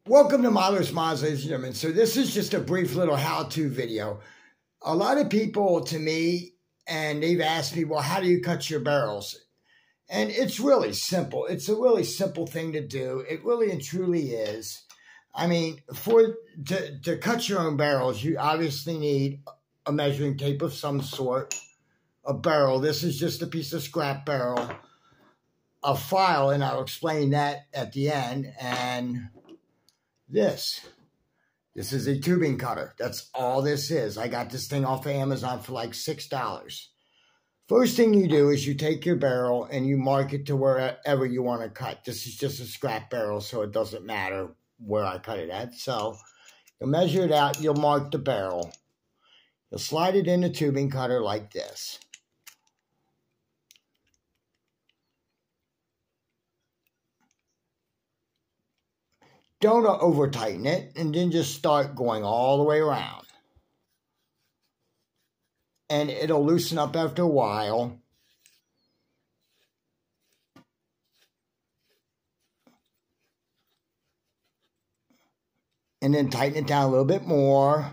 Welcome to Modelers Mods, ladies and gentlemen. So this is just a brief little how-to video. A lot of people to me, and they've asked me, well, how do you cut your barrels? And it's really simple. It's a really simple thing to do. It really and truly is. I mean, to cut your own barrels, you obviously need a measuring tape of some sort, a barrel. This is just a piece of scrap barrel, a file, and I'll explain that at the end, and this is a tubing cutter. That's all this is. I got this thing off of Amazon for like $6. First thing you do is you take your barrel and you mark it to wherever you want to cut. This is just a scrap barrel, so it doesn't matter where I cut it at. So you'll measure it out. You'll mark the barrel. You'll slide it in the tubing cutter like this. Don't over tighten it, and then just start going all the way around. And it'll loosen up after a while. And then tighten it down a little bit more.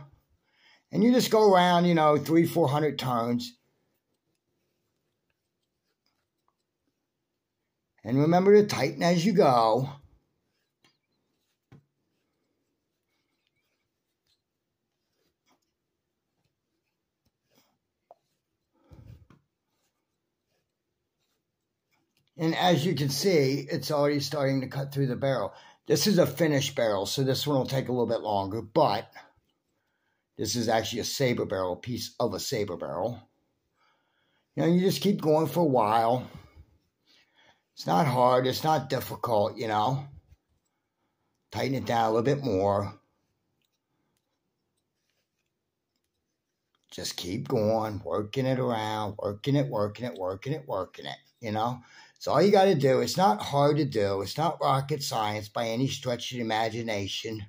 And you just go around, 300-400 turns. And remember to tighten as you go. And as you can see, it's already starting to cut through the barrel. This is a finished barrel, so this one will take a little bit longer, but this is actually a saber barrel, a piece of a saber barrel. You just keep going for a while. It's not hard, it's not difficult, Tighten it down a little bit more. Just keep going, working it around, working it. So all you got to do, it's not hard to do. It's not rocket science by any stretch of the imagination.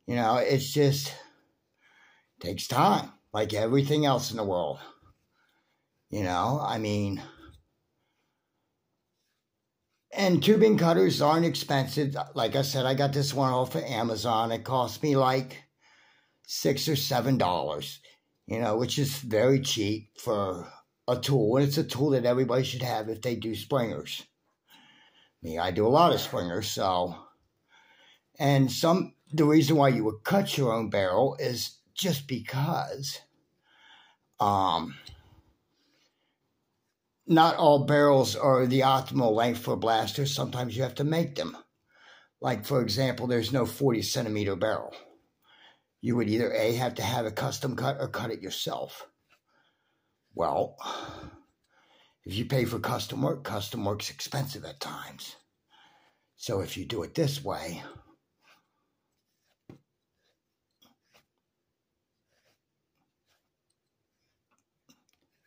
It's just takes time, like everything else in the world. And tubing cutters aren't expensive. Like I said, I got this one off of Amazon. It cost me like $6 or $7, which is very cheap for a tool, and it's a tool that everybody should have if they do springers. I do a lot of springers, so. And the reason why you would cut your own barrel is just because not all barrels are the optimal length for blasters. Sometimes you have to make them. Like, for example, there's no 40-centimeter barrel. You would either A, have to have a custom cut or cut it yourself. Well, if you pay for custom work's expensive at times. So if you do it this way,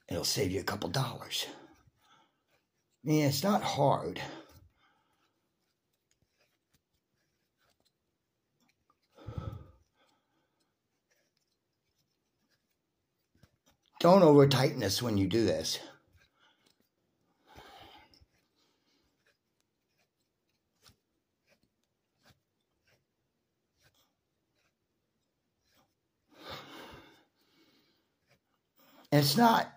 it'll save you a couple dollars. It's not hard. Don't over tighten this when you do this. And it's not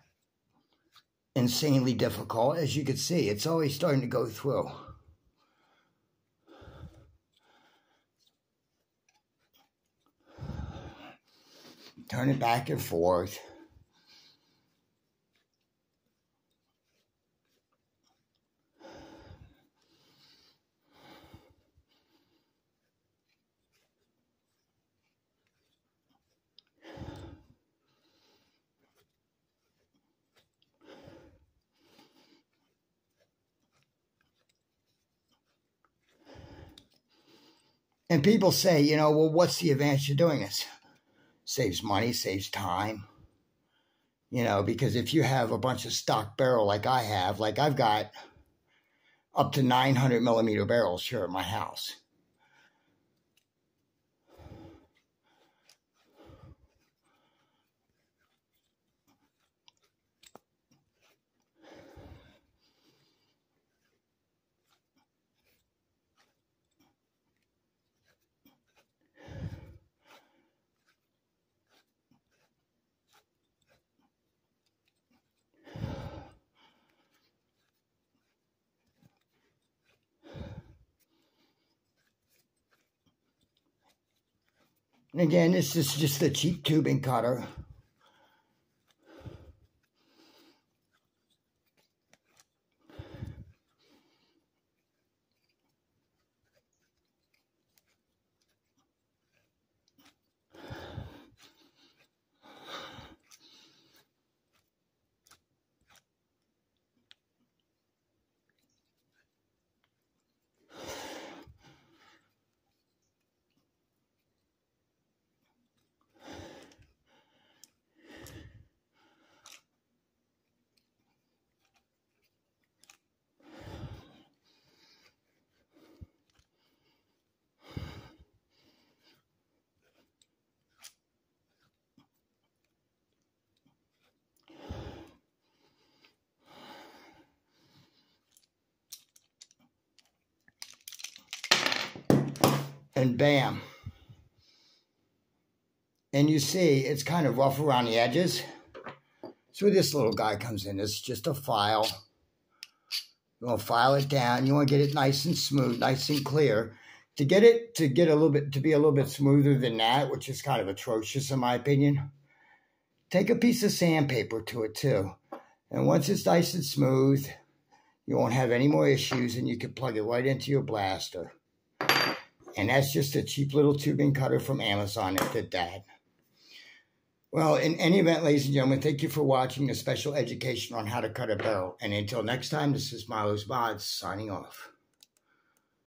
insanely difficult. As you can see, it's always starting to go through. Turn it back and forth. And people say, well, what's the advantage of doing this? Saves money, saves time. Because if you have a bunch of stock barrel like I have, like I've got up to 900-millimeter barrels here at my house. And again, this is just a cheap tubing cutter. And bam. And you see, it's kind of rough around the edges. So where this little guy comes in, it's just a file. You want to file it down. You want to get it nice and smooth, nice and clear. To be a little bit smoother than that, which is kind of atrocious in my opinion, take a piece of sandpaper to it too. And once it's nice and smooth, you won't have any more issues, and you can plug it right into your blaster. And that's just a cheap little tubing cutter from Amazon that did that. Well, in any event, ladies and gentlemen, thank you for watching the special education on how to cut a barrel. And until next time, this is Milo's Mods signing off.